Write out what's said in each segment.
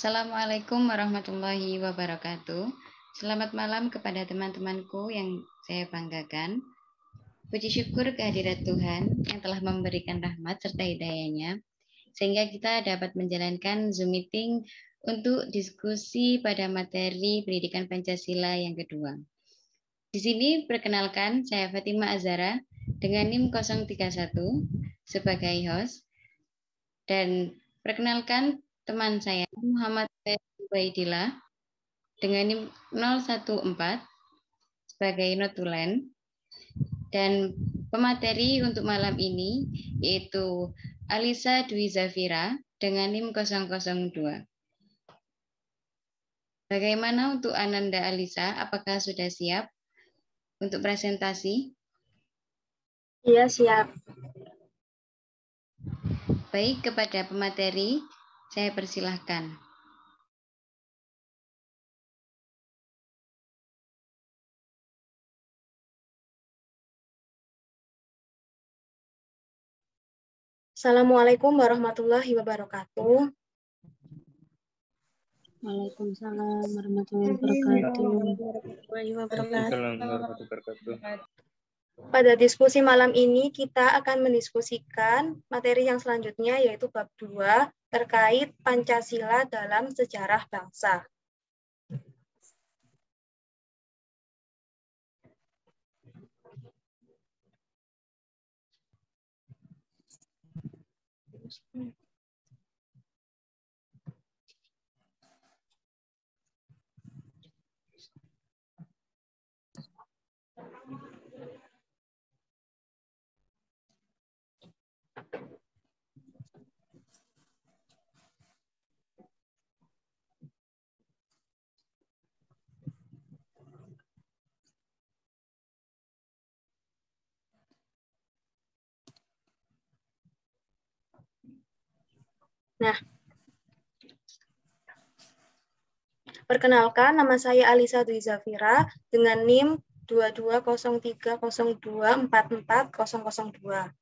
Assalamualaikum warahmatullahi wabarakatuh. Selamat malam kepada teman-temanku yang saya banggakan. Puji syukur kehadirat Tuhan yang telah memberikan rahmat serta hidayahnya, sehingga kita dapat menjalankan Zoom meeting untuk diskusi pada materi pendidikan Pancasila yang kedua. Di sini perkenalkan saya Fatima Azhara dengan NIM 031 sebagai host, dan perkenalkan teman saya Muhammad Ubaidillah dengan NIM 014 sebagai notulen, dan pemateri untuk malam ini yaitu Alisa Dwi Zafira dengan NIM 002. Bagaimana untuk Ananda Alisa? Apakah sudah siap untuk presentasi? Iya, siap. Baik, kepada pemateri saya persilahkan. Assalamualaikum warahmatullahi wabarakatuh. Waalaikumsalam warahmatullahi wabarakatuh. Pada diskusi malam ini kita akan mendiskusikan materi yang selanjutnya yaitu bab 2 terkait Pancasila dalam sejarah bangsa. Nah, perkenalkan, nama saya Alisa Dwi Zafira dengan NIM 220302444002.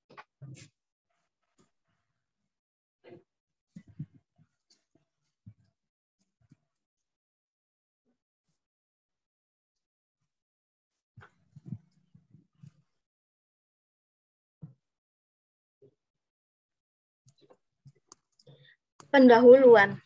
Pendahuluan.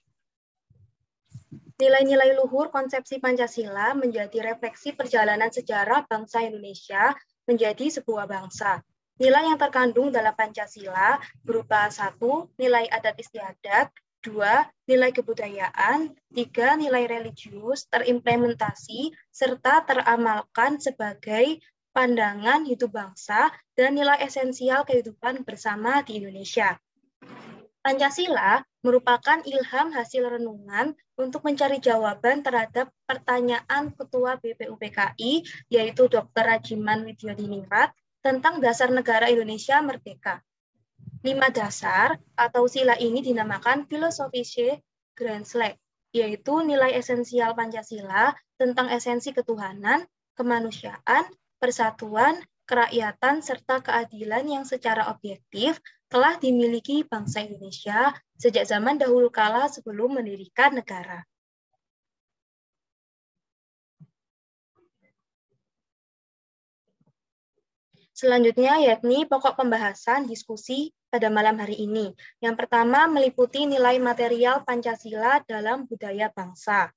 Nilai-nilai luhur konsepsi Pancasila menjadi refleksi perjalanan sejarah bangsa Indonesia menjadi sebuah bangsa. Nilai yang terkandung dalam Pancasila berupa 1. Nilai adat istiadat, 2. Nilai kebudayaan, 3. Nilai religius terimplementasi serta teramalkan sebagai pandangan hidup bangsa dan nilai esensial kehidupan bersama di Indonesia. Pancasila merupakan ilham hasil renungan untuk mencari jawaban terhadap pertanyaan Ketua BPUPKI, yaitu Dr. Rajiman Widyadiningrat, tentang dasar negara Indonesia merdeka. 5 dasar atau sila ini dinamakan Philosophische Grundzüge, yaitu nilai esensial Pancasila tentang esensi ketuhanan, kemanusiaan, persatuan, kerakyatan, serta keadilan yang secara objektif telah dimiliki bangsa Indonesia sejak zaman dahulu kala sebelum mendirikan negara. Selanjutnya yakni pokok pembahasan diskusi pada malam hari ini. Yang pertama meliputi nilai material Pancasila dalam budaya bangsa.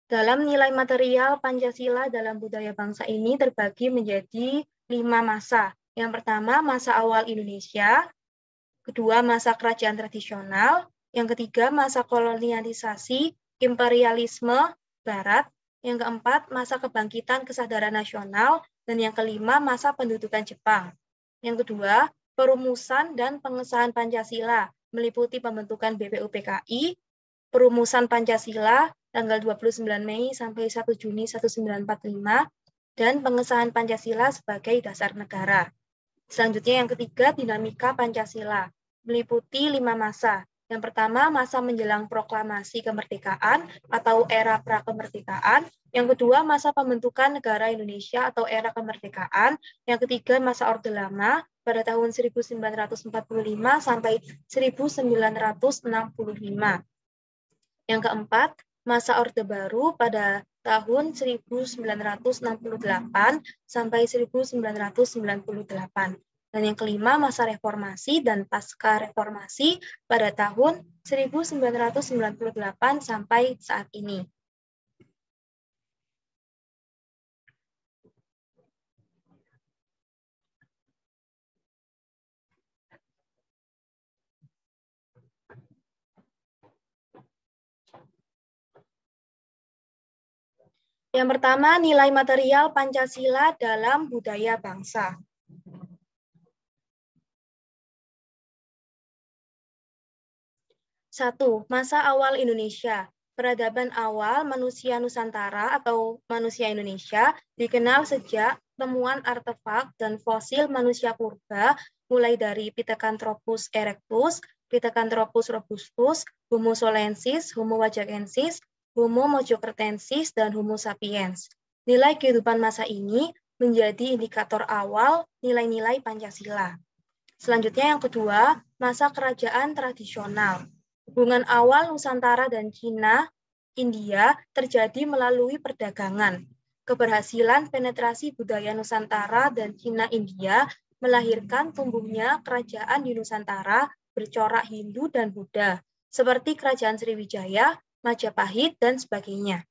Dalam nilai material Pancasila dalam budaya bangsa ini terbagi menjadi 5 masa. Yang pertama, masa awal Indonesia. Kedua, masa kerajaan tradisional. Yang ketiga, masa kolonialisasi, imperialisme Barat. Yang keempat, masa kebangkitan kesadaran nasional. Dan yang kelima, masa pendudukan Jepang. Yang kedua, perumusan dan pengesahan Pancasila, meliputi pembentukan BPUPKI, perumusan Pancasila tanggal 29 Mei sampai 1 Juni 1945, dan pengesahan Pancasila sebagai dasar negara. Selanjutnya yang ketiga, dinamika Pancasila, meliputi 5 masa. Yang pertama, masa menjelang proklamasi kemerdekaan atau era prakemerdekaan. Yang kedua, masa pembentukan negara Indonesia atau era kemerdekaan. Yang ketiga, masa Orde Lama pada tahun 1945 sampai 1965. Yang keempat, masa Orde Baru pada tahun 1968 sampai 1998. Dan yang kelima, masa reformasi dan pasca reformasi pada tahun 1998 sampai saat ini. Yang pertama, nilai material Pancasila dalam budaya bangsa. Satu, masa awal Indonesia. Peradaban awal manusia Nusantara atau manusia Indonesia dikenal sejak temuan artefak dan fosil manusia purba, mulai dari Pithecanthropus erectus, Pithecanthropus robustus, Homo solensis, Homo wajakensis, Homo mojokertensis, dan Homo sapiens. Nilai kehidupan masa ini menjadi indikator awal nilai-nilai Pancasila. Selanjutnya yang kedua, masa kerajaan tradisional. Hubungan awal Nusantara dan Cina, India terjadi melalui perdagangan. Keberhasilan penetrasi budaya Nusantara dan Cina India melahirkan tumbuhnya kerajaan di Nusantara bercorak Hindu dan Buddha, seperti Kerajaan Sriwijaya, Majapahit, dan sebagainya.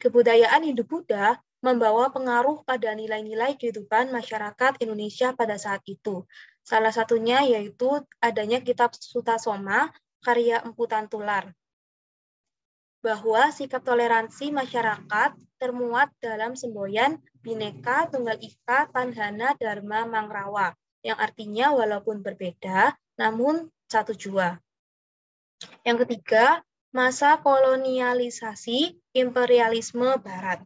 Kebudayaan Hindu-Buddha membawa pengaruh pada nilai-nilai kehidupan masyarakat Indonesia pada saat itu. Salah satunya yaitu adanya kitab Sutasoma, karya Empu Tantular, bahwa sikap toleransi masyarakat termuat dalam semboyan Bhinneka Tunggal Ika Tadhana Dharma Mangrawa, yang artinya walaupun berbeda, namun satu jua. Yang ketiga, masa kolonialisasi imperialisme Barat.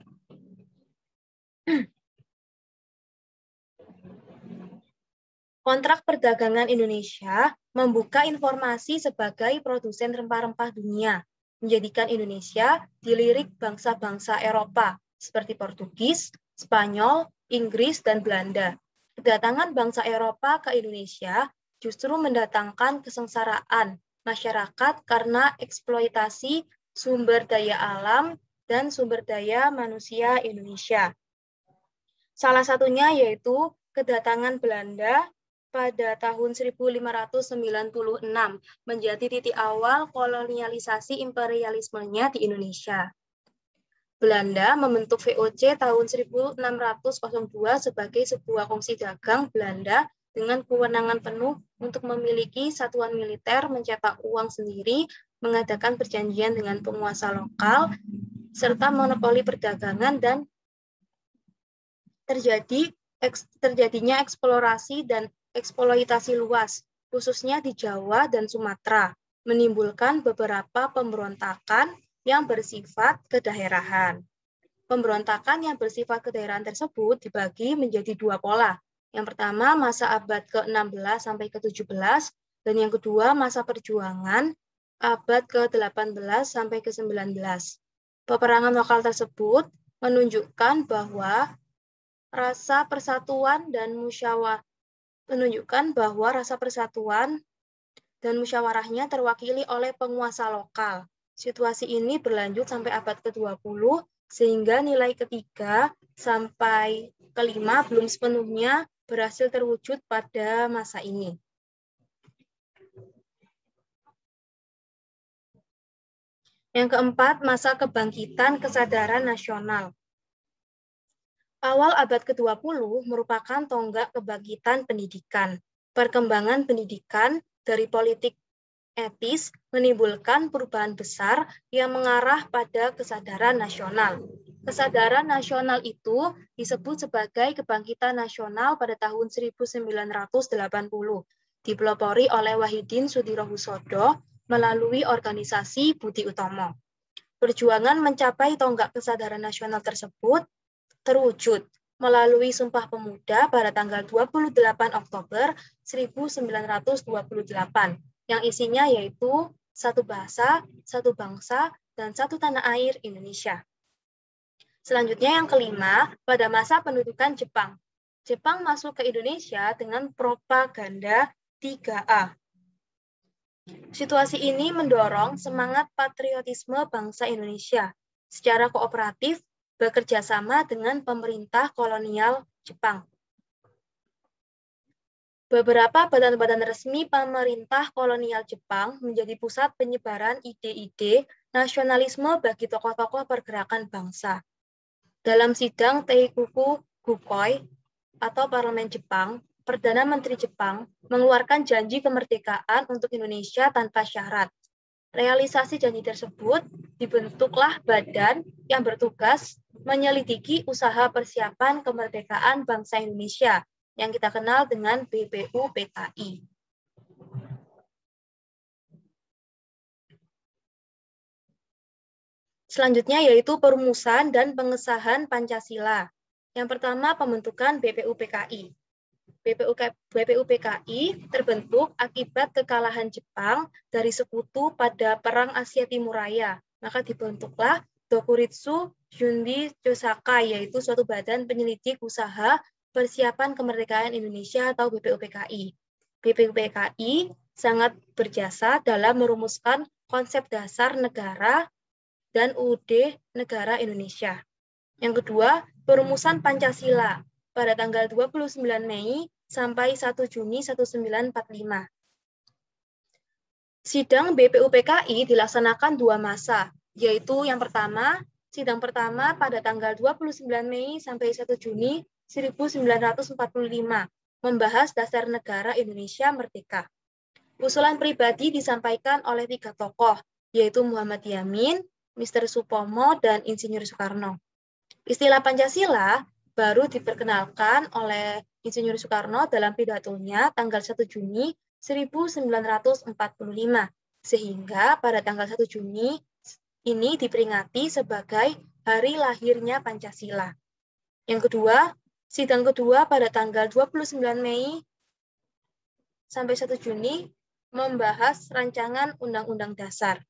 Kontrak perdagangan Indonesia membuka informasi sebagai produsen rempah-rempah dunia, menjadikan Indonesia dilirik bangsa-bangsa Eropa seperti Portugis, Spanyol, Inggris, dan Belanda. Kedatangan bangsa Eropa ke Indonesia justru mendatangkan kesengsaraan masyarakat karena eksploitasi sumber daya alam dan sumber daya manusia Indonesia. Salah satunya yaitu kedatangan Belanda pada tahun 1596 menjadi titik awal kolonialisasi imperialismenya di Indonesia. Belanda membentuk VOC tahun 1602 sebagai sebuah kongsi dagang Belanda dengan kewenangan penuh untuk memiliki satuan militer, mencetak uang sendiri, mengadakan perjanjian dengan penguasa lokal, serta monopoli perdagangan, dan terjadinya eksplorasi dan eksploitasi luas, khususnya di Jawa dan Sumatera, menimbulkan beberapa pemberontakan yang bersifat kedaerahan. Pemberontakan yang bersifat kedaerahan tersebut dibagi menjadi dua pola. Yang pertama, masa abad ke-16 sampai ke-17, dan yang kedua, masa perjuangan abad ke-18 sampai ke-19. Peperangan lokal tersebut menunjukkan bahwa rasa persatuan dan musyawarahnya terwakili oleh penguasa lokal. Situasi ini berlanjut sampai abad ke-20, sehingga nilai ketiga sampai kelima belum sepenuhnya berhasil terwujud pada masa ini. Yang keempat, masa kebangkitan kesadaran nasional. Awal abad ke-20 merupakan tonggak kebangkitan pendidikan. Perkembangan pendidikan dari politik etis menimbulkan perubahan besar yang mengarah pada kesadaran nasional. Kesadaran nasional itu disebut sebagai kebangkitan nasional pada tahun 1980, dipelopori oleh Wahidin Sudirohusodo melalui organisasi Budi Utomo. Perjuangan mencapai tonggak kesadaran nasional tersebut terwujud melalui Sumpah Pemuda pada tanggal 28 Oktober 1928 yang isinya yaitu satu bahasa, satu bangsa, dan satu tanah air Indonesia. Selanjutnya yang kelima, pada masa pendudukan Jepang. Jepang masuk ke Indonesia dengan propaganda 3A. Situasi ini mendorong semangat patriotisme bangsa Indonesia secara kooperatif bekerja sama dengan pemerintah kolonial Jepang. Beberapa badan-badan resmi pemerintah kolonial Jepang menjadi pusat penyebaran ide-ide nasionalisme bagi tokoh-tokoh pergerakan bangsa. Dalam sidang Teikuku Gukoi atau Parlemen Jepang, Perdana Menteri Jepang mengeluarkan janji kemerdekaan untuk Indonesia tanpa syarat. Realisasi janji tersebut dibentuklah badan yang bertugas menyelidiki usaha persiapan kemerdekaan bangsa Indonesia yang kita kenal dengan BPUPKI. Selanjutnya yaitu perumusan dan pengesahan Pancasila. Yang pertama, pembentukan BPUPKI. BPUPKI terbentuk akibat kekalahan Jepang dari sekutu pada Perang Asia Timur Raya. Maka dibentuklah Dokuritsu Jundi Chosaka, yaitu suatu badan penyelidik usaha persiapan kemerdekaan Indonesia atau BPUPKI. BPUPKI sangat berjasa dalam merumuskan konsep dasar negara dan UUD Negara Indonesia. Yang kedua, perumusan Pancasila pada tanggal 29 Mei sampai 1 Juni 1945. Sidang BPUPKI dilaksanakan 2 masa, yaitu yang pertama, sidang pertama pada tanggal 29 Mei sampai 1 Juni 1945, membahas dasar negara Indonesia merdeka. Usulan pribadi disampaikan oleh 3 tokoh, yaitu Muhammad Yamin, Mr. Supomo, dan Insinyur Soekarno. Istilah Pancasila baru diperkenalkan oleh Insinyur Soekarno dalam pidatonya tanggal 1 Juni 1945, sehingga pada tanggal 1 Juni ini diperingati sebagai hari lahirnya Pancasila. Yang kedua, sidang kedua pada tanggal 29 Mei sampai 1 Juni membahas rancangan Undang-Undang Dasar.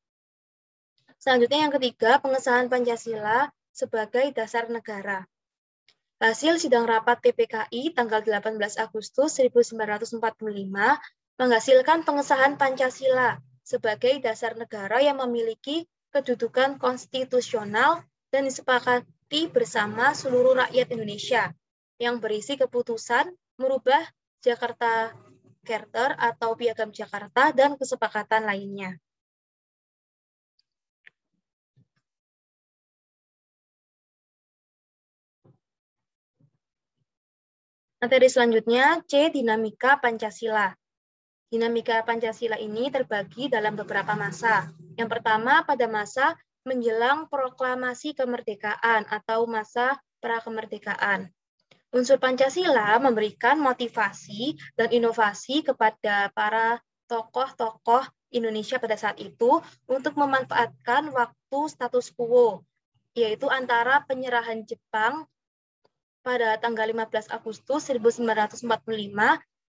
Selanjutnya yang ketiga, pengesahan Pancasila sebagai dasar negara. Hasil sidang rapat PPKI tanggal 18 Agustus 1945 menghasilkan pengesahan Pancasila sebagai dasar negara yang memiliki kedudukan konstitusional dan disepakati bersama seluruh rakyat Indonesia, yang berisi keputusan merubah Jakarta Charter atau Piagam Jakarta dan kesepakatan lainnya. Materi selanjutnya, C. Dinamika Pancasila. Dinamika Pancasila ini terbagi dalam beberapa masa. Yang pertama, pada masa menjelang proklamasi kemerdekaan atau masa prakemerdekaan. Unsur Pancasila memberikan motivasi dan inovasi kepada para tokoh-tokoh Indonesia pada saat itu untuk memanfaatkan waktu status quo, yaitu antara penyerahan Jepang pada tanggal 15 Agustus 1945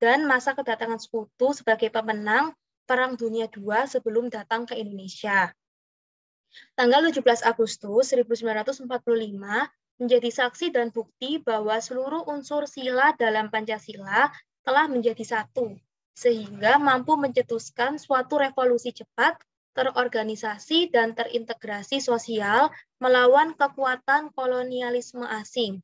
dan masa kedatangan sekutu sebagai pemenang Perang Dunia II sebelum datang ke Indonesia. Tanggal 17 Agustus 1945 menjadi saksi dan bukti bahwa seluruh unsur sila dalam Pancasila telah menjadi satu, sehingga mampu mencetuskan suatu revolusi cepat, terorganisasi, dan terintegrasi sosial melawan kekuatan kolonialisme asing.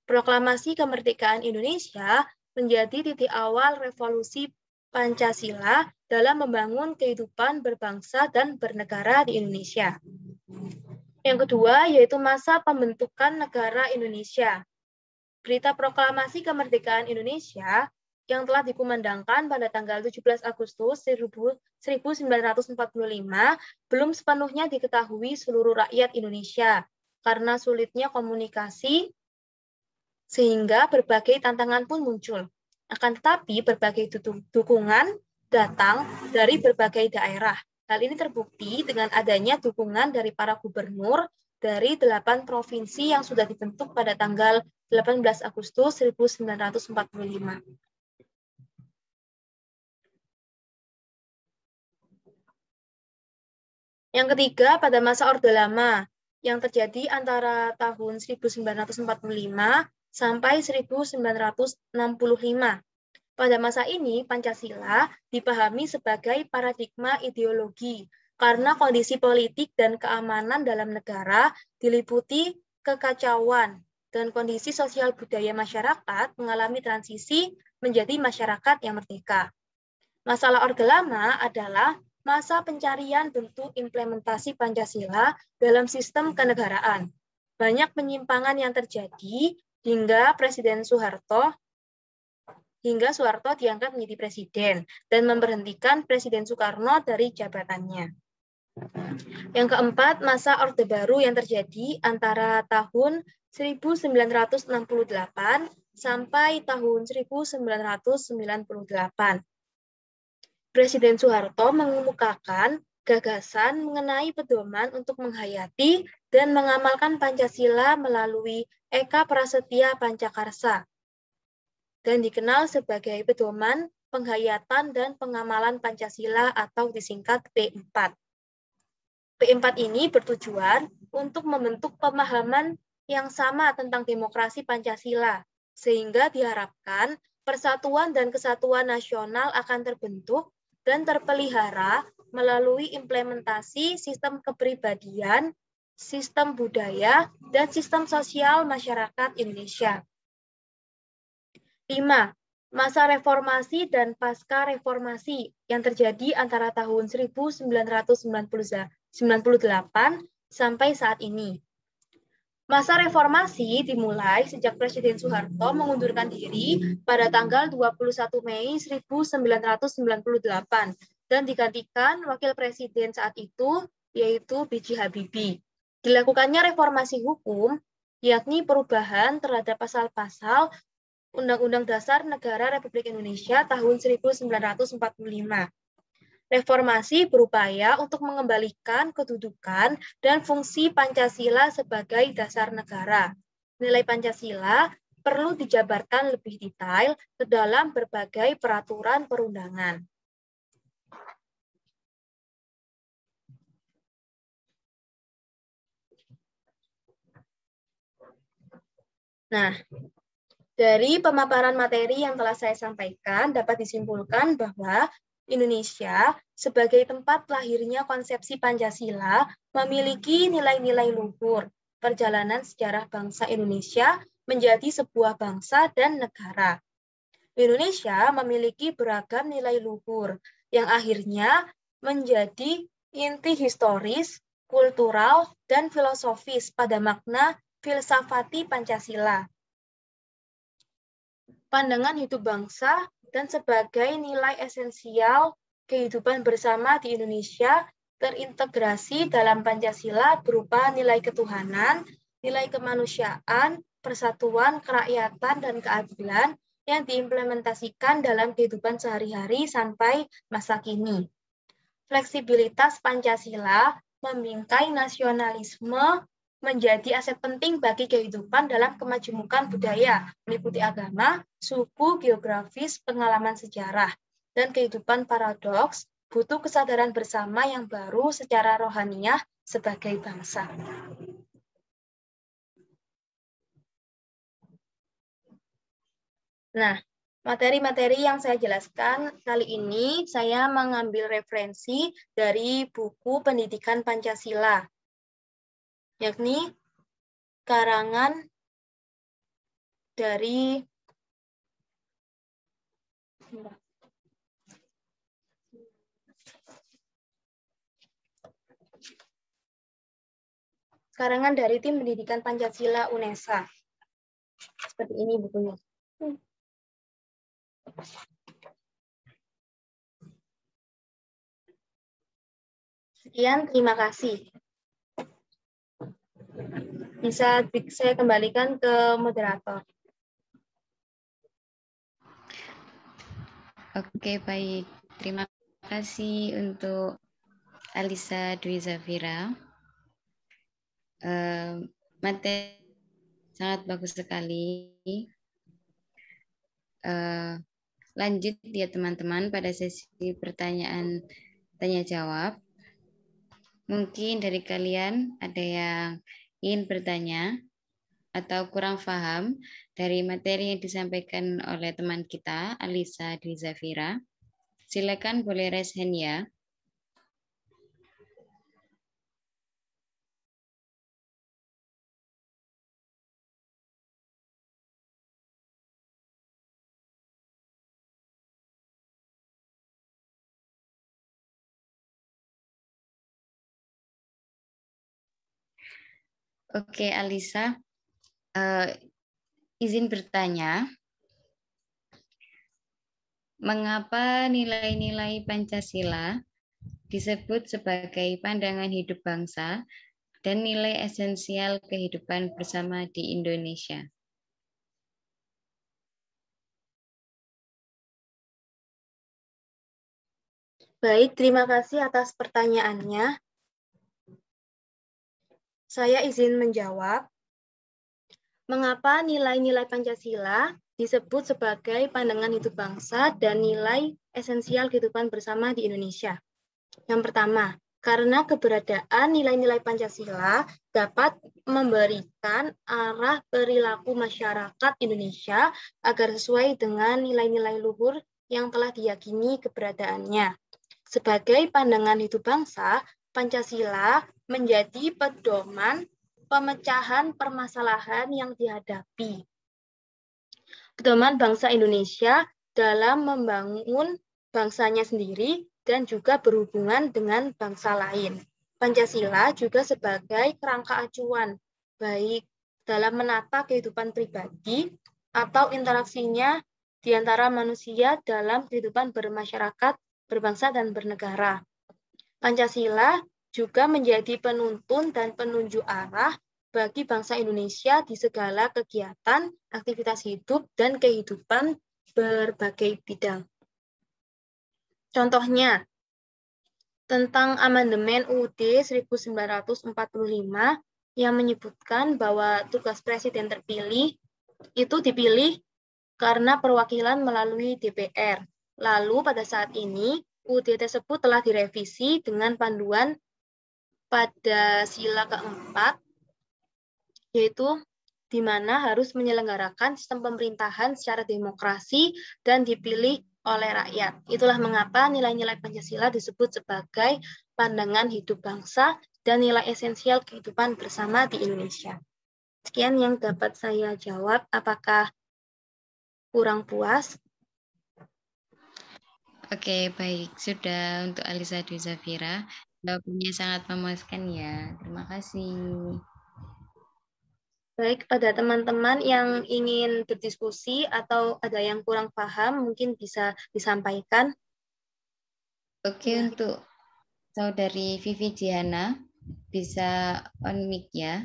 Proklamasi kemerdekaan Indonesia menjadi titik awal revolusi Pancasila dalam membangun kehidupan berbangsa dan bernegara di Indonesia. Yang kedua, yaitu masa pembentukan negara Indonesia. Berita proklamasi kemerdekaan Indonesia yang telah dikumandangkan pada tanggal 17 Agustus 1945 belum sepenuhnya diketahui seluruh rakyat Indonesia karena sulitnya komunikasi, sehingga berbagai tantangan pun muncul. Akan tetapi berbagai dukungan datang dari berbagai daerah. Hal ini terbukti dengan adanya dukungan dari para gubernur dari 8 provinsi yang sudah dibentuk pada tanggal 18 Agustus 1945. Yang ketiga, pada masa Orde Lama yang terjadi antara tahun 1945 sampai 1965. Pada masa ini, Pancasila dipahami sebagai paradigma ideologi karena kondisi politik dan keamanan dalam negara diliputi kekacauan dan kondisi sosial budaya masyarakat mengalami transisi menjadi masyarakat yang merdeka. Masalah Orde Lama adalah masa pencarian bentuk implementasi Pancasila dalam sistem kenegaraan. Banyak penyimpangan yang terjadi hingga Soeharto diangkat menjadi presiden dan memberhentikan Presiden Soekarno dari jabatannya. Yang keempat, masa Orde Baru yang terjadi antara tahun 1968 sampai tahun 1998. Presiden Soeharto mengemukakan gagasan mengenai pedoman untuk menghayati dan mengamalkan Pancasila melalui Eka Prasetya Pancakarsa dan dikenal sebagai pedoman penghayatan dan pengamalan Pancasila atau disingkat P4. P4 ini bertujuan untuk membentuk pemahaman yang sama tentang demokrasi Pancasila, sehingga diharapkan persatuan dan kesatuan nasional akan terbentuk dan terpelihara melalui implementasi sistem kepribadian, sistem budaya, dan sistem sosial masyarakat Indonesia. 5. Masa reformasi dan pasca reformasi yang terjadi antara tahun 1998 sampai saat ini. Masa reformasi dimulai sejak Presiden Soeharto mengundurkan diri pada tanggal 21 Mei 1998 dan digantikan wakil presiden saat itu, yaitu B.J. Habibie. Dilakukannya reformasi hukum, yakni perubahan terhadap pasal-pasal Undang-Undang Dasar Negara Republik Indonesia tahun 1945. Reformasi berupaya untuk mengembalikan kedudukan dan fungsi Pancasila sebagai dasar negara. Nilai Pancasila perlu dijabarkan lebih detail ke dalam berbagai peraturan perundangan. Nah, dari pemaparan materi yang telah saya sampaikan dapat disimpulkan bahwa Indonesia sebagai tempat lahirnya konsepsi Pancasila memiliki nilai-nilai luhur perjalanan sejarah bangsa Indonesia menjadi sebuah bangsa dan negara. Indonesia memiliki beragam nilai luhur yang akhirnya menjadi inti historis, kultural, dan filosofis pada makna filsafati Pancasila. Pandangan hidup bangsa dan sebagai nilai esensial kehidupan bersama di Indonesia terintegrasi dalam Pancasila berupa nilai ketuhanan, nilai kemanusiaan, persatuan, kerakyatan, dan keadilan yang diimplementasikan dalam kehidupan sehari-hari sampai masa kini. Fleksibilitas Pancasila membingkai nasionalisme menjadi aset penting bagi kehidupan dalam kemajemukan budaya, meliputi agama, suku, geografis, pengalaman sejarah, dan kehidupan paradoks, butuh kesadaran bersama yang baru secara rohaniah sebagai bangsa. Nah, materi-materi yang saya jelaskan kali ini saya mengambil referensi dari buku Pendidikan Pancasila, yakni karangan dari Tim Pendidikan Pancasila UNESA. Seperti ini bukunya. Sekian, terima kasih. Bisa saya kembalikan ke moderator. Oke, baik. Terima kasih untuk Alisa Dwi Zafira. Materi sangat bagus sekali. Lanjut ya teman-teman pada sesi pertanyaan tanya jawab. Mungkin dari kalian ada yang ingin bertanya atau kurang paham dari materi yang disampaikan oleh teman kita, Alisa Dwi Zafira, silakan boleh raise hand ya. Oke, Alisa, izin bertanya, mengapa nilai-nilai Pancasila disebut sebagai pandangan hidup bangsa dan nilai esensial kehidupan bersama di Indonesia? Baik, terima kasih atas pertanyaannya. Saya izin menjawab. Mengapa nilai-nilai Pancasila disebut sebagai pandangan hidup bangsa dan nilai esensial kehidupan bersama di Indonesia? Yang pertama, karena keberadaan nilai-nilai Pancasila dapat memberikan arah perilaku masyarakat Indonesia agar sesuai dengan nilai-nilai luhur yang telah diyakini keberadaannya. Sebagai pandangan hidup bangsa, Pancasila menjadi pedoman pemecahan permasalahan yang dihadapi. Pedoman bangsa Indonesia dalam membangun bangsanya sendiri dan juga berhubungan dengan bangsa lain. Pancasila juga sebagai kerangka acuan, baik dalam menata kehidupan pribadi atau interaksinya di antara manusia dalam kehidupan bermasyarakat, berbangsa, dan bernegara. Pancasila juga menjadi penuntun dan penunjuk arah bagi bangsa Indonesia di segala kegiatan, aktivitas hidup, dan kehidupan berbagai bidang. Contohnya, tentang amandemen UUD 1945 yang menyebutkan bahwa tugas presiden terpilih itu dipilih karena perwakilan melalui DPR. Lalu pada saat ini, UUD tersebut telah direvisi dengan panduan pada sila keempat, yaitu di mana harus menyelenggarakan sistem pemerintahan secara demokrasi dan dipilih oleh rakyat. Itulah mengapa nilai-nilai Pancasila disebut sebagai pandangan hidup bangsa dan nilai esensial kehidupan bersama di Indonesia. Sekian yang dapat saya jawab. Apakah kurang puas? Oke, baik. Sudah untuk Alisa Dwi Zafira. Jawabannya sangat memuaskan ya. Terima kasih. Baik, pada teman-teman yang ingin berdiskusi atau ada yang kurang paham, mungkin bisa disampaikan. Oke, untuk Saudari Vivi Jiana, bisa on mic ya.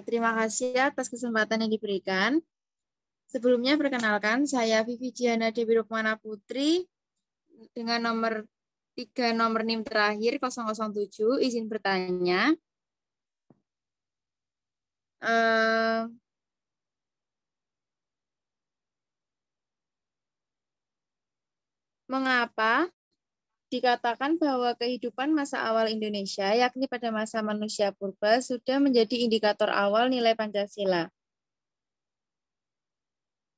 Terima kasih atas kesempatan yang diberikan. Sebelumnya perkenalkan, saya Vivi Jiana Dewi Rukmana Putri dengan nomor 3 nomor NIM terakhir 007, izin bertanya. Mengapa dikatakan bahwa kehidupan masa awal Indonesia, yakni pada masa manusia purba, sudah menjadi indikator awal nilai Pancasila?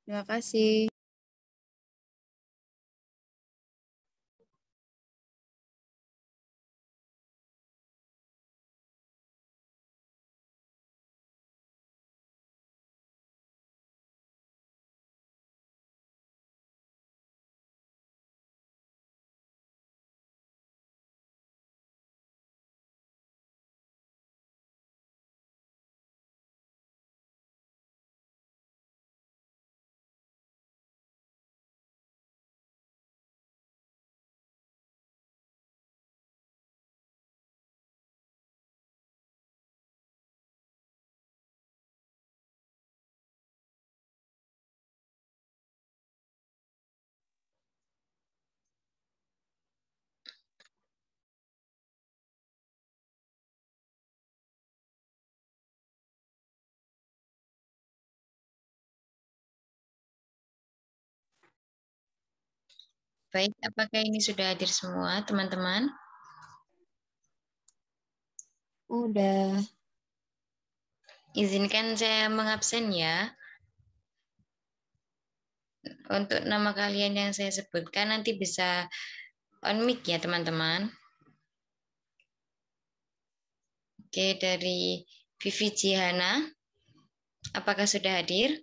Terima kasih. Baik, apakah ini sudah hadir semua, teman-teman? Udah. Izinkan saya mengabsen ya. Untuk nama kalian yang saya sebutkan nanti bisa on mic ya, teman-teman. Oke, dari Vivi Jihana, apakah sudah hadir?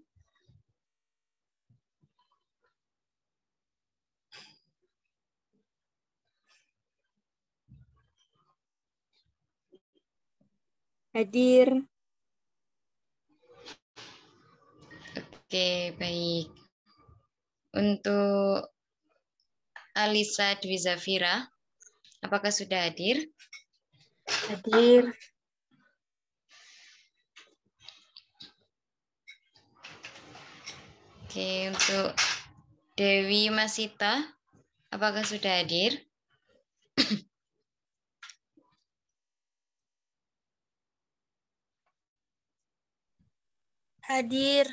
Hadir. Oke, baik. Untuk Alisa Dwi Zafira, apakah sudah hadir? Hadir. Oke, untuk Dewi Masita, apakah sudah hadir? Hadir.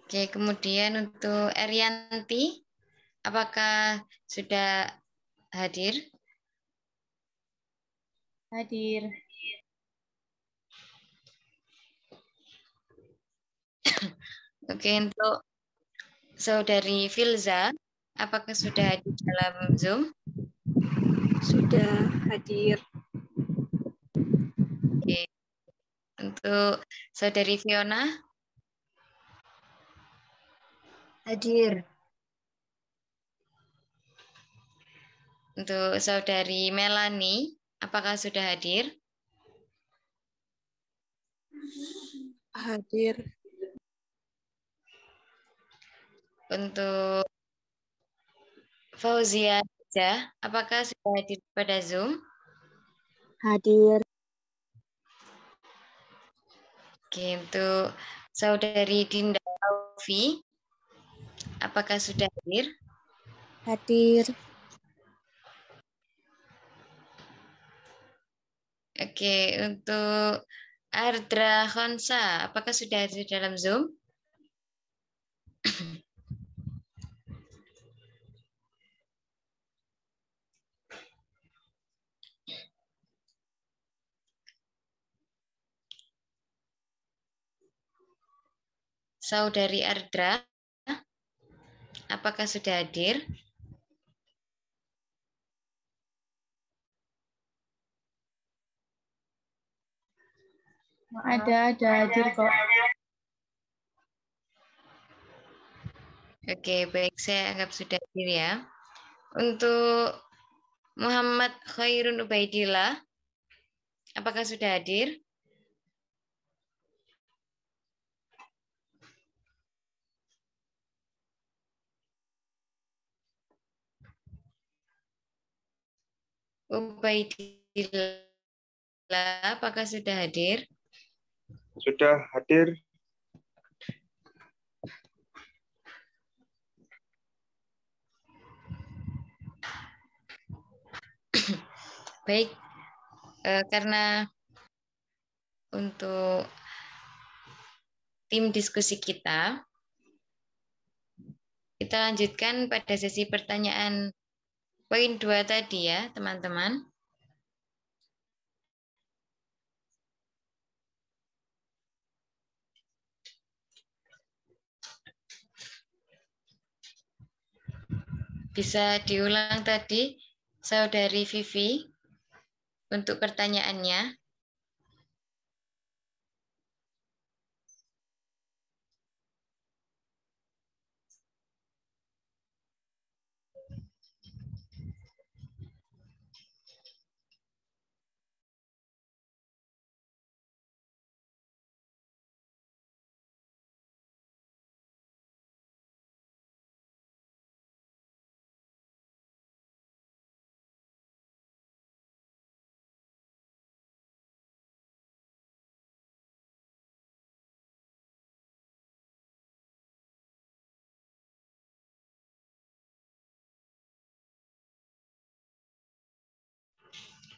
Oke, kemudian untuk Erianti, apakah sudah hadir? Hadir. Oke, untuk Saudari Filza, apakah sudah hadir dalam Zoom? Sudah hadir. Oke. Untuk Saudari Fiona, Hadir. untuk Saudari Melani, apakah sudah hadir? Hadir. Untuk Fauzia, apakah sudah hadir pada Zoom? Hadir. Oke, untuk Saudari Dinda Aufi, apakah sudah hadir? Hadir. Oke, untuk Ardra Khonsa, apakah sudah hadir dalam Zoom? Saudari Ardra, apakah sudah hadir? Ada hadir kok. Oke, baik, saya anggap sudah hadir ya. Untuk Muhammad Khairun Ubaidillah, apakah sudah hadir? Ubaidillah, apakah sudah hadir? Sudah hadir. Baik, karena untuk tim diskusi kita lanjutkan pada sesi pertanyaan poin 2 tadi ya, teman-teman. Bisa diulang tadi, Saudari Vivi, untuk pertanyaannya.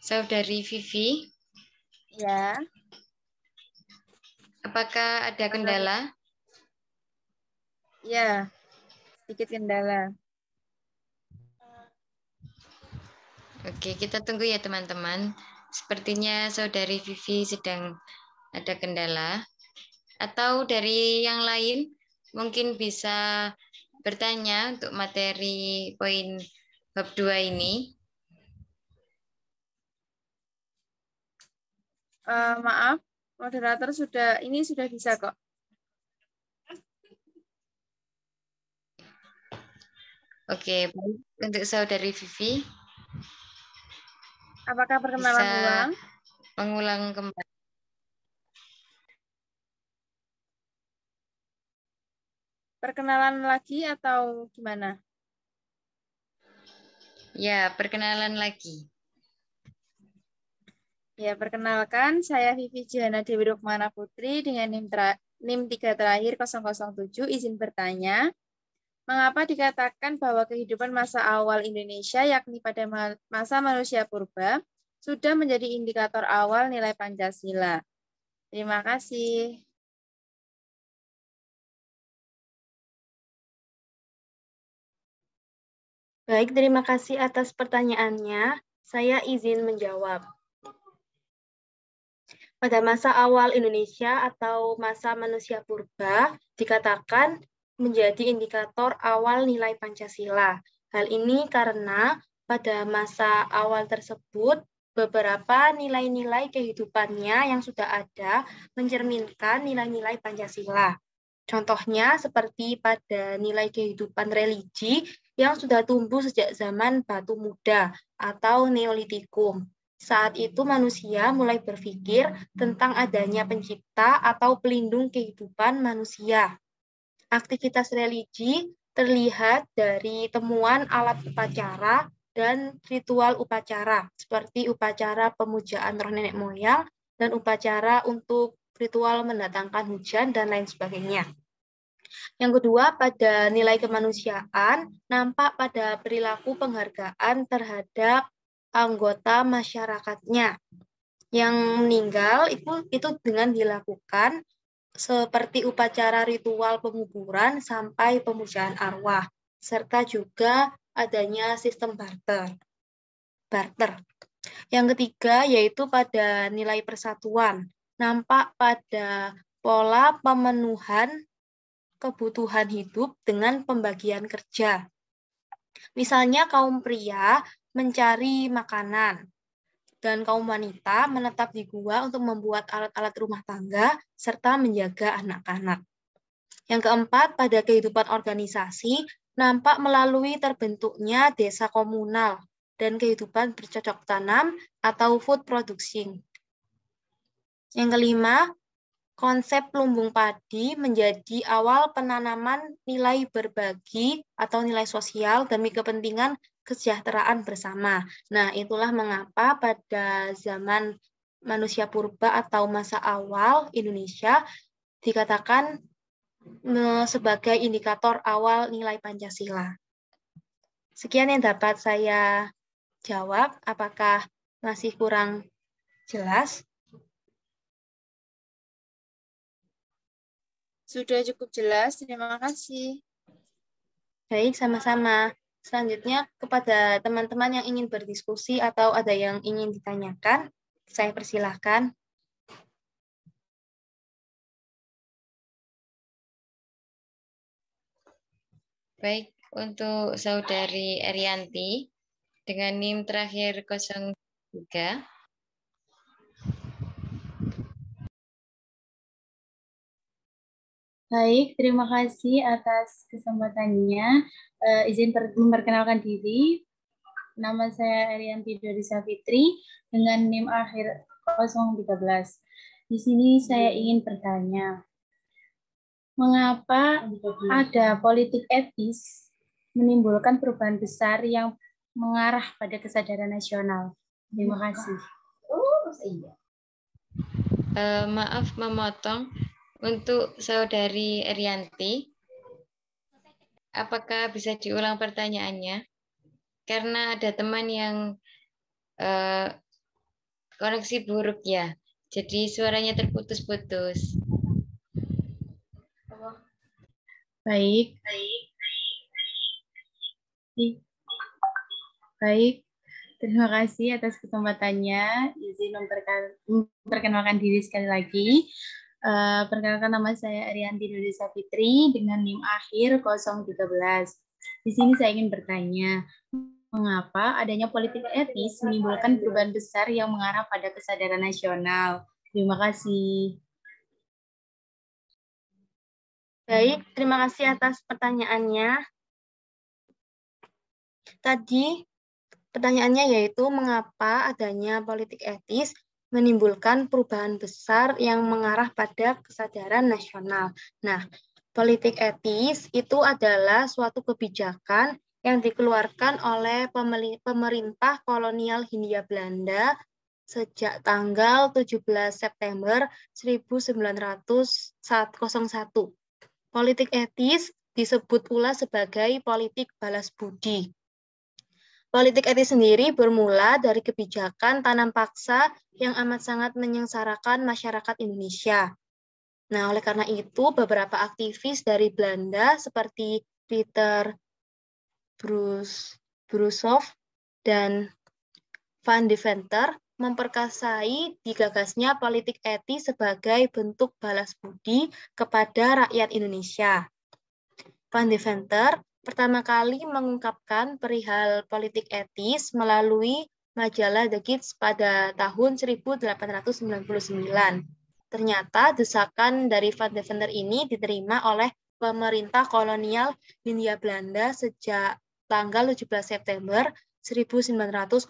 Saudari Vivi, Ya. apakah ada kendala? Ya. sedikit kendala. Oke, kita tunggu ya teman-teman. Sepertinya Saudari Vivi sedang ada kendala. Atau dari yang lain mungkin bisa bertanya untuk materi poin bab 2 ini. Maaf, moderator sudah bisa kok. Oke, baik. Untuk Saudari Vivi, Apakah perkenalan bisa ulang? mengulang kembali. Perkenalan lagi atau gimana? Ya, perkenalan lagi. Ya, perkenalkan saya Vivi Jiana Dewi Rukmana Putri dengan NIM 3 terakhir 007, izin bertanya. Mengapa dikatakan bahwa kehidupan masa awal Indonesia, yakni pada masa manusia purba, sudah menjadi indikator awal nilai Pancasila? Terima kasih. Baik, terima kasih atas pertanyaannya. Saya izin menjawab. Pada masa awal Indonesia atau masa manusia purba dikatakan menjadi indikator awal nilai Pancasila. Hal ini karena pada masa awal tersebut beberapa nilai-nilai kehidupannya yang sudah ada mencerminkan nilai-nilai Pancasila. Contohnya seperti pada nilai kehidupan religi yang sudah tumbuh sejak zaman batu muda atau Neolitikum. Saat itu manusia mulai berpikir tentang adanya pencipta atau pelindung kehidupan manusia. Aktivitas religi terlihat dari temuan alat upacara dan ritual upacara, seperti upacara pemujaan roh nenek moyang dan upacara untuk ritual mendatangkan hujan dan lain sebagainya. Yang kedua, pada nilai kemanusiaan, nampak pada perilaku penghargaan terhadap anggota masyarakatnya. Yang meninggal itu dengan dilakukan seperti upacara ritual penguburan sampai pemujaan arwah, serta juga adanya sistem barter. Yang ketiga yaitu pada nilai persatuan, nampak pada pola pemenuhan kebutuhan hidup dengan pembagian kerja. Misalnya kaum pria mencari makanan, dan kaum wanita menetap di gua untuk membuat alat-alat rumah tangga serta menjaga anak-anak. Yang keempat, pada kehidupan organisasi, nampak melalui terbentuknya desa komunal dan kehidupan bercocok tanam atau food producing. Yang kelima, konsep lumbung padi menjadi awal penanaman nilai berbagi atau nilai sosial demi kepentingan kesejahteraan bersama. Nah, itulah mengapa pada zaman manusia purba atau masa awal Indonesia dikatakan sebagai indikator awal nilai Pancasila. Sekian yang dapat saya jawab. Apakah masih kurang jelas? Sudah cukup jelas, terima kasih. Baik, sama-sama. Selanjutnya, kepada teman-teman yang ingin berdiskusi atau ada yang ingin ditanyakan, saya persilahkan. Baik, untuk Saudari Erianti dengan NIM terakhir 03. Baik, terima kasih atas kesempatannya. Izin memperkenalkan diri. Nama saya Erianti Dorisa Fitri dengan NIM akhir 013. Di sini saya ingin bertanya, mengapa ada politik etis menimbulkan perubahan besar yang mengarah pada kesadaran nasional? Terima kasih. Maaf memotong. Untuk Saudari Erianti, apakah bisa diulang pertanyaannya? Karena ada teman yang koneksi buruk ya, jadi suaranya terputus-putus. Baik. Baik, terima kasih atas kesempatannya. Izin memperkenalkan diri sekali lagi. Perkenalkan, nama saya Arianti Nurisa Fitri dengan NIM akhir 013. Di sini saya ingin bertanya, mengapa adanya politik etis menimbulkan perubahan besar yang mengarah pada kesadaran nasional? Terima kasih. Baik, terima kasih atas pertanyaannya. Tadi pertanyaannya yaitu mengapa adanya politik etis menimbulkan perubahan besar yang mengarah pada kesadaran nasional. Nah, politik etis itu adalah suatu kebijakan yang dikeluarkan oleh pemerintah kolonial Hindia Belanda sejak tanggal 17 September 1901. Politik etis disebut pula sebagai politik balas budi. Politik etis sendiri bermula dari kebijakan tanam paksa yang amat sangat menyengsarakan masyarakat Indonesia. Nah, oleh karena itu, beberapa aktivis dari Belanda seperti Peter Brusov dan Van Deventer memperkasai digagasnya politik etis sebagai bentuk balas budi kepada rakyat Indonesia. Van Deventer pertama kali mengungkapkan perihal politik etis melalui majalah The Kids pada tahun 1899. Ternyata desakan dari Van Deventer ini diterima oleh pemerintah kolonial Hindia Belanda sejak tanggal 17 September 1901.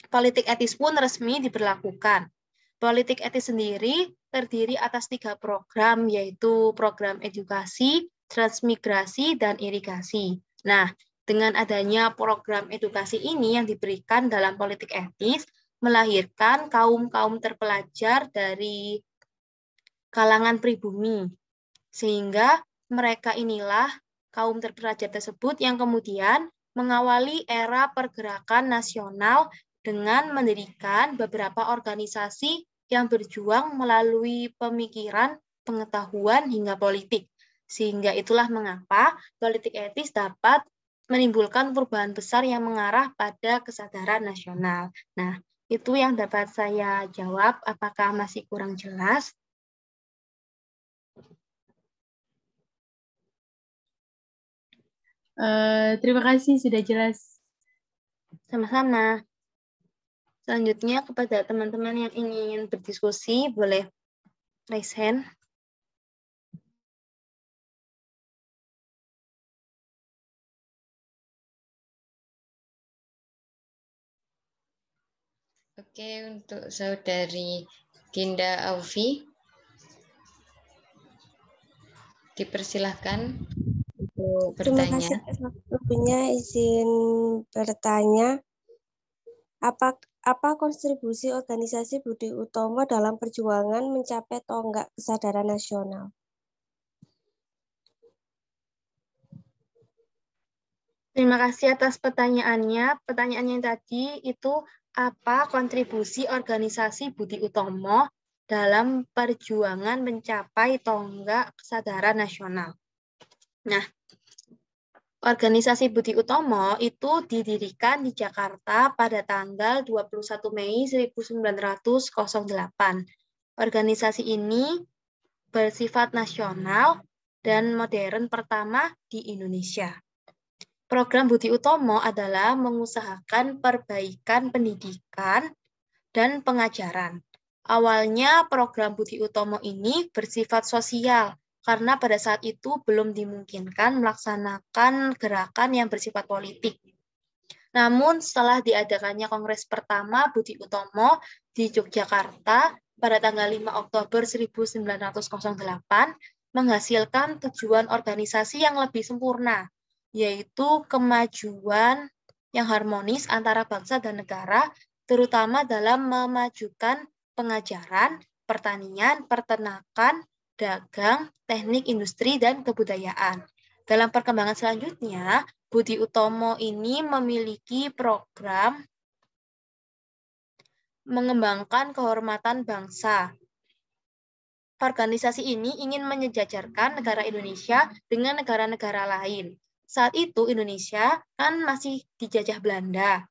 Politik etis pun resmi diberlakukan. Politik etis sendiri terdiri atas 3 program, yaitu program edukasi, transmigrasi, dan irigasi. Nah, dengan adanya program edukasi ini yang diberikan dalam politik etis, melahirkan kaum-kaum terpelajar dari kalangan pribumi. Sehingga mereka inilah kaum terpelajar tersebut yang kemudian mengawali era pergerakan nasional dengan mendirikan beberapa organisasi yang berjuang melalui pemikiran, pengetahuan, hingga politik. Sehingga itulah mengapa politik etis dapat menimbulkan perubahan besar yang mengarah pada kesadaran nasional. Nah, itu yang dapat saya jawab. Apakah masih kurang jelas? Terima kasih, sudah jelas. Sama-sama. Selanjutnya kepada teman-teman yang ingin berdiskusi, boleh raise hand. Oke, untuk saudari Ginda Aufi, dipersilahkan untuk Terima bertanya. kasih atas waktunya. Izin bertanya, apa kontribusi organisasi Budi Utomo dalam perjuangan mencapai tonggak kesadaran nasional? Terima kasih atas pertanyaannya. Pertanyaannya yang tadi itu apa kontribusi organisasi Budi Utomo dalam perjuangan mencapai tonggak kesadaran nasional. Nah, organisasi Budi Utomo itu didirikan di Jakarta pada tanggal 21 Mei 1908. Organisasi ini bersifat nasional dan modern pertama di Indonesia. Program Budi Utomo adalah mengusahakan perbaikan pendidikan dan pengajaran. Awalnya program Budi Utomo ini bersifat sosial, karena pada saat itu belum dimungkinkan melaksanakan gerakan yang bersifat politik. Namun setelah diadakannya Kongres pertama Budi Utomo di Yogyakarta pada tanggal 5 Oktober 1908, menghasilkan tujuan organisasi yang lebih sempurna, yaitu kemajuan yang harmonis antara bangsa dan negara, terutama dalam memajukan pengajaran, pertanian, peternakan, dagang, teknik industri, dan kebudayaan. Dalam perkembangan selanjutnya, Budi Utomo ini memiliki program mengembangkan kehormatan bangsa. Organisasi ini ingin menyejajarkan negara Indonesia dengan negara-negara lain, saat itu Indonesia kan masih dijajah Belanda.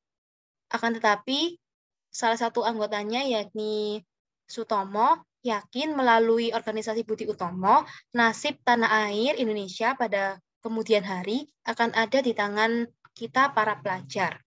Akan tetapi salah satu anggotanya yakni Sutomo yakin melalui organisasi Budi Utomo nasib tanah air Indonesia pada kemudian hari akan ada di tangan kita para pelajar.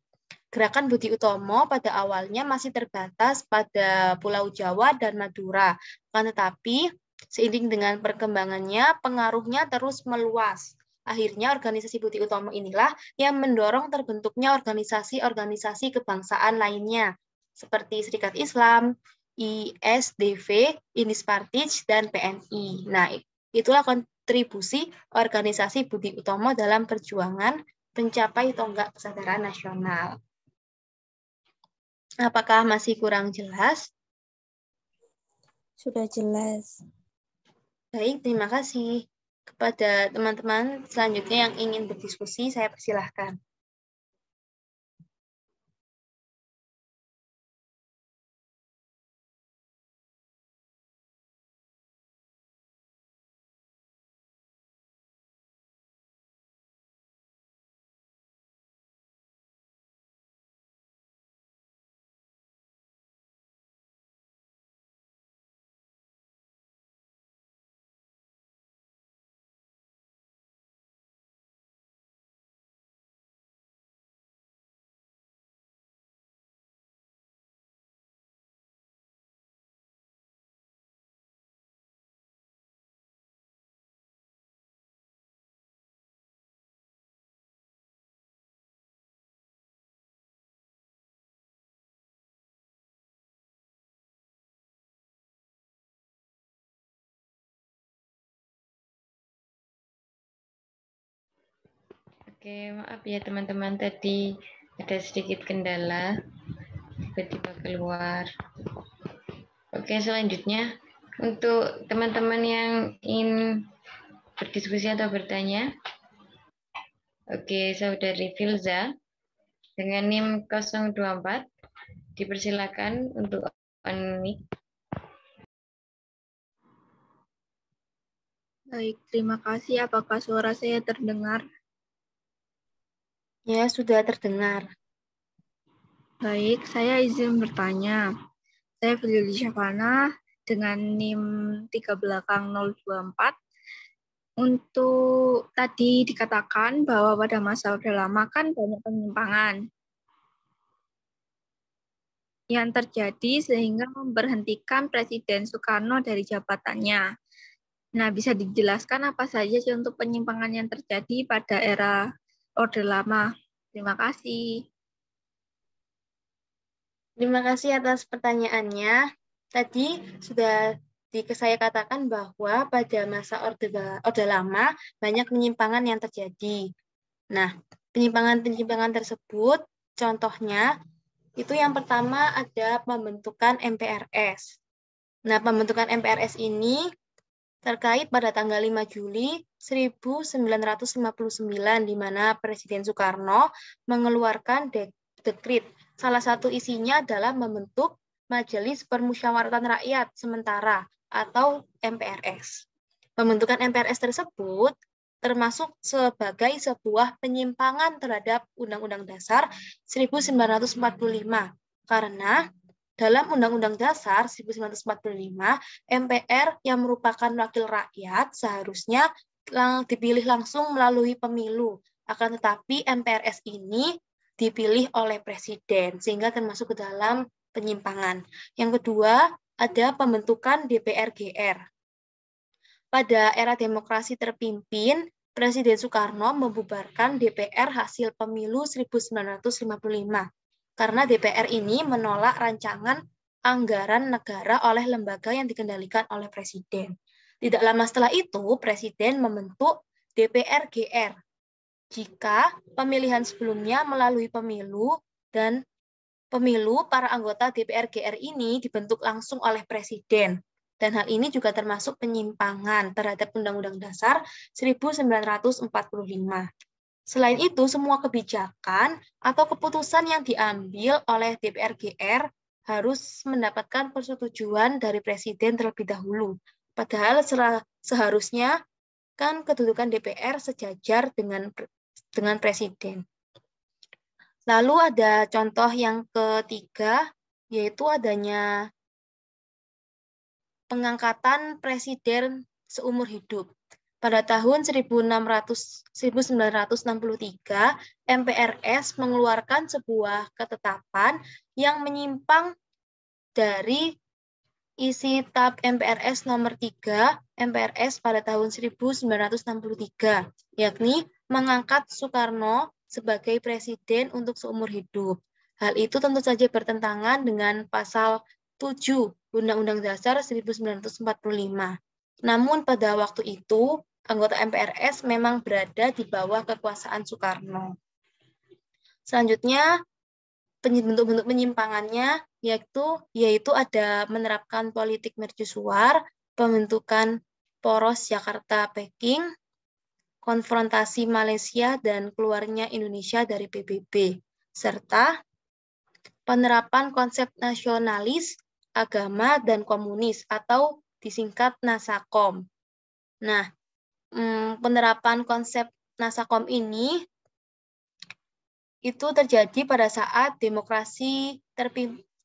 Gerakan Budi Utomo pada awalnya masih terbatas pada Pulau Jawa dan Madura, akan tetapi seiring dengan perkembangannya pengaruhnya terus meluas. Akhirnya organisasi Budi Utomo inilah yang mendorong terbentuknya organisasi-organisasi kebangsaan lainnya, seperti Serikat Islam, ISDV, Unispartij, dan PNI. Nah, itulah kontribusi organisasi Budi Utomo dalam perjuangan mencapai tonggak kesadaran nasional. Apakah masih kurang jelas? Sudah jelas. Baik, terima kasih. Kepada teman-teman selanjutnya yang ingin berdiskusi, saya persilahkan. Oke, maaf ya teman-teman, tadi ada sedikit kendala, tiba-tiba keluar. Oke, selanjutnya untuk teman-teman yang ingin berdiskusi atau bertanya. Oke, Saudari Filza dengan NIM 024 dipersilakan untuk unmute. Baik, terima kasih. Apakah suara saya terdengar? Ya, sudah terdengar. Baik, saya izin bertanya. Saya Fili Syafana dengan NIM 3 belakang 024. Untuk tadi dikatakan bahwa pada masa Orde Lama kan banyak penyimpangan yang terjadi sehingga memberhentikan Presiden Soekarno dari jabatannya. Nah, bisa dijelaskan apa saja sih untuk penyimpangan yang terjadi pada era Orde Lama? Terima kasih. Terima kasih atas pertanyaannya. Tadi sudah saya katakan bahwa pada masa Orde Lama banyak penyimpangan yang terjadi. Nah, penyimpangan-penyimpangan tersebut contohnya itu yang pertama ada pembentukan MPRS. Nah, pembentukan MPRS ini terkait pada tanggal 5 Juli 1959 di mana Presiden Soekarno mengeluarkan dekret. Salah satu isinya adalah membentuk Majelis Permusyawaratan Rakyat Sementara atau MPRS. Pembentukan MPRS tersebut termasuk sebagai sebuah penyimpangan terhadap Undang-Undang Dasar 1945 karena dalam Undang-Undang Dasar 1945, MPR yang merupakan wakil rakyat seharusnya dipilih langsung melalui pemilu. Akan tetapi MPRS ini dipilih oleh Presiden, sehingga termasuk ke dalam penyimpangan. Yang kedua, ada pembentukan DPR-GR. Pada era demokrasi terpimpin, Presiden Soekarno membubarkan DPR hasil pemilu 1955. Karena DPR ini menolak rancangan anggaran negara oleh lembaga yang dikendalikan oleh Presiden. Tidak lama setelah itu, Presiden membentuk DPR-GR. Jika pemilihan sebelumnya melalui pemilu dan pemilu, para anggota DPR-GR ini dibentuk langsung oleh Presiden. Dan hal ini juga termasuk penyimpangan terhadap Undang-Undang Dasar 1945. Selain itu, semua kebijakan atau keputusan yang diambil oleh DPR-GR harus mendapatkan persetujuan dari Presiden terlebih dahulu. Padahal seharusnya kan kedudukan DPR sejajar dengan dengan presiden. Lalu ada contoh yang ketiga, yaitu adanya pengangkatan presiden seumur hidup. Pada tahun 1963, MPRS mengeluarkan sebuah ketetapan yang menyimpang dari isi TAP MPRS nomor 3 MPRS pada tahun 1963, yakni mengangkat Soekarno sebagai presiden untuk seumur hidup. Hal itu tentu saja bertentangan dengan pasal 7 Undang-Undang Dasar 1945. Namun pada waktu itu, anggota MPRS memang berada di bawah kekuasaan Soekarno. Selanjutnya, bentuk-bentuk penyimpangannya yaitu ada menerapkan politik mercusuar, pembentukan poros Jakarta-Peking, konfrontasi Malaysia dan keluarnya Indonesia dari PBB, serta penerapan konsep nasionalis, agama, dan komunis atau disingkat Nasakom. Nah, penerapan konsep Nasakom ini itu terjadi pada saat demokrasi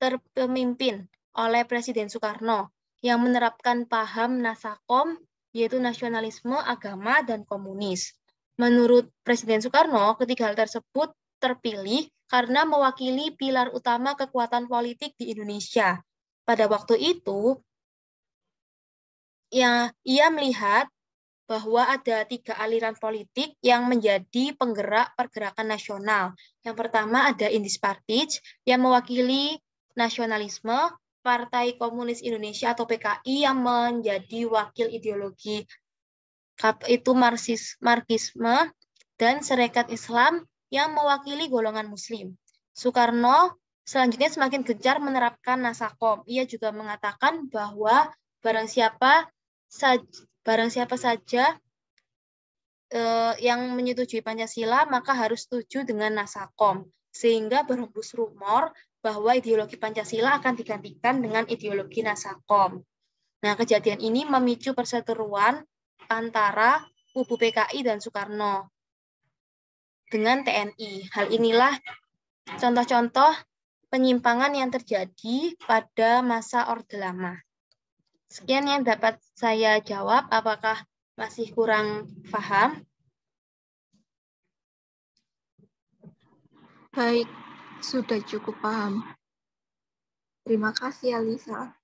terpimpin oleh Presiden Soekarno yang menerapkan paham Nasakom, yaitu nasionalisme, agama, dan komunis. Menurut Presiden Soekarno, ketiga hal tersebut terpilih karena mewakili pilar utama kekuatan politik di Indonesia. Pada waktu itu, ia melihat bahwa ada 3 aliran politik yang menjadi penggerak pergerakan nasional. Yang pertama ada Indispartij yang mewakili nasionalisme, Partai Komunis Indonesia atau PKI yang menjadi wakil ideologi itu Marxisme, dan Sarekat Islam yang mewakili golongan Muslim. Soekarno selanjutnya semakin gencar menerapkan Nasakom. Ia juga mengatakan bahwa barang siapa saja yang menyetujui Pancasila maka harus setuju dengan Nasakom, sehingga berhembus rumor bahwa ideologi Pancasila akan digantikan dengan ideologi Nasakom. Nah, kejadian ini memicu perseteruan antara kubu PKI dan Soekarno dengan TNI. Hal inilah contoh-contoh penyimpangan yang terjadi pada masa Orde Lama. Sekian yang dapat saya jawab. Apakah masih kurang paham? Baik, sudah cukup paham. Terima kasih, Alisa.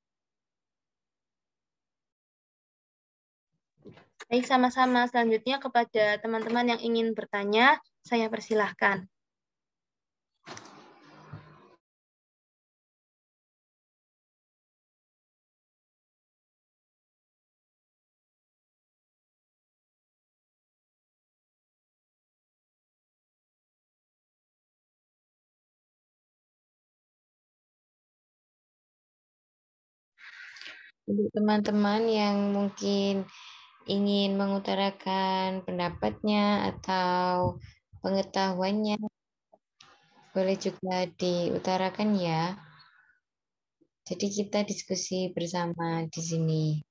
Baik, sama-sama. Selanjutnya kepada teman-teman yang ingin bertanya, saya persilahkan. Untuk teman-teman yang mungkin ingin mengutarakan pendapatnya atau pengetahuannya, boleh juga diutarakan ya. Jadi kita diskusi bersama di sini.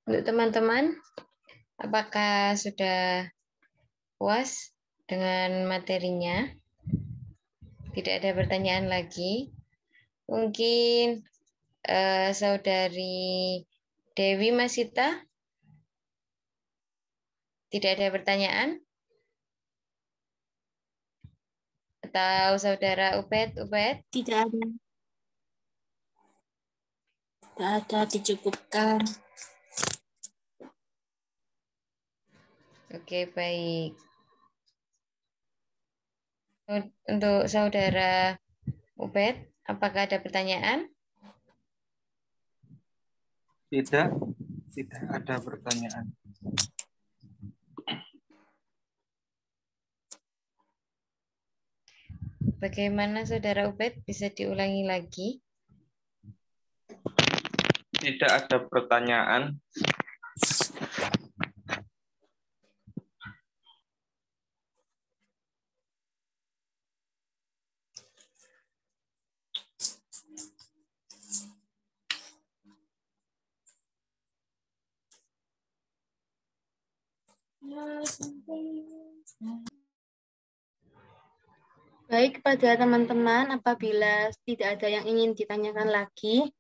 Untuk teman-teman, apakah sudah puas dengan materinya? Tidak ada pertanyaan lagi. Mungkin Saudari Dewi Masita, tidak ada pertanyaan? Atau saudara Ubed? Tidak ada. Tidak ada, dicukupkan. Oke, baik. Untuk saudara Ubed, apakah ada pertanyaan? Tidak ada pertanyaan. Bagaimana saudara Ubed? Bisa diulangi lagi? Tidak ada pertanyaan. Baik, kepada teman-teman, apabila tidak ada yang ingin ditanyakan lagi,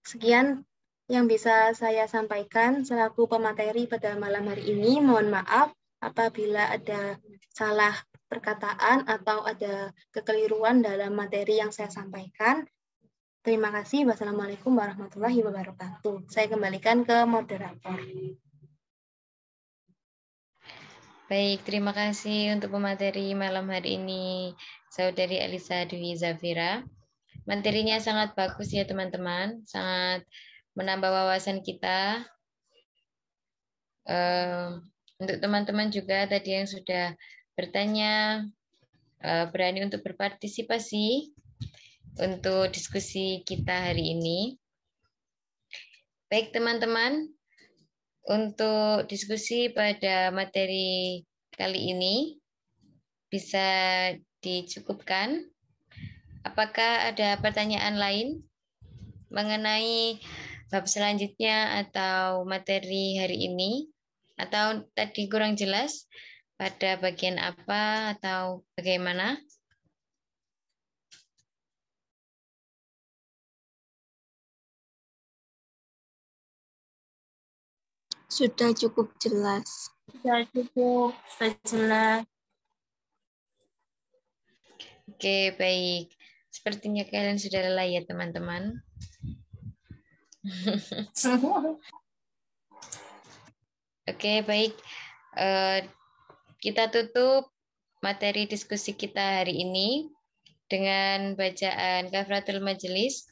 sekian yang bisa saya sampaikan selaku pemateri pada malam hari ini. Mohon maaf apabila ada salah perkataan atau ada kekeliruan dalam materi yang saya sampaikan. Terima kasih. Wassalamualaikum warahmatullahi wabarakatuh. Saya kembalikan ke moderator. Baik, terima kasih untuk pemateri malam hari ini, Saudari Elisa Dwi Zafira. Materinya sangat bagus ya teman-teman, sangat menambah wawasan kita. Untuk teman-teman juga tadi yang sudah bertanya, berani untuk berpartisipasi untuk diskusi kita hari ini. Baik teman-teman, untuk diskusi pada materi kali ini bisa dicukupkan. Apakah ada pertanyaan lain mengenai bab selanjutnya atau materi hari ini? Atau tadi kurang jelas pada bagian apa atau bagaimana? Sudah cukup jelas. Sudah cukup, sudah jelas. Oke, baik. Sepertinya kalian sudah lelah ya, teman-teman. Oke, baik. Kita tutup materi diskusi kita hari ini dengan bacaan kafaratul majelis.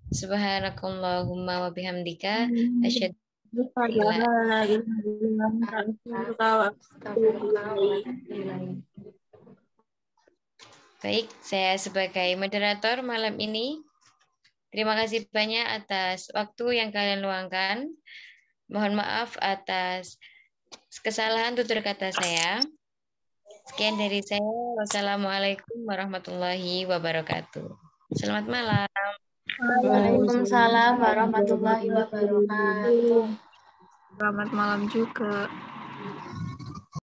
Subhanakallahumma wa bihamdika asyhadu Baik, saya sebagai moderator malam ini, terima kasih banyak atas waktu yang kalian luangkan. Mohon maaf atas kesalahan tutur kata saya. Sekian dari saya. Wassalamualaikum warahmatullahi wabarakatuh. Selamat malam. Waalaikumsalam warahmatullahi wabarakatuh. Selamat malam juga.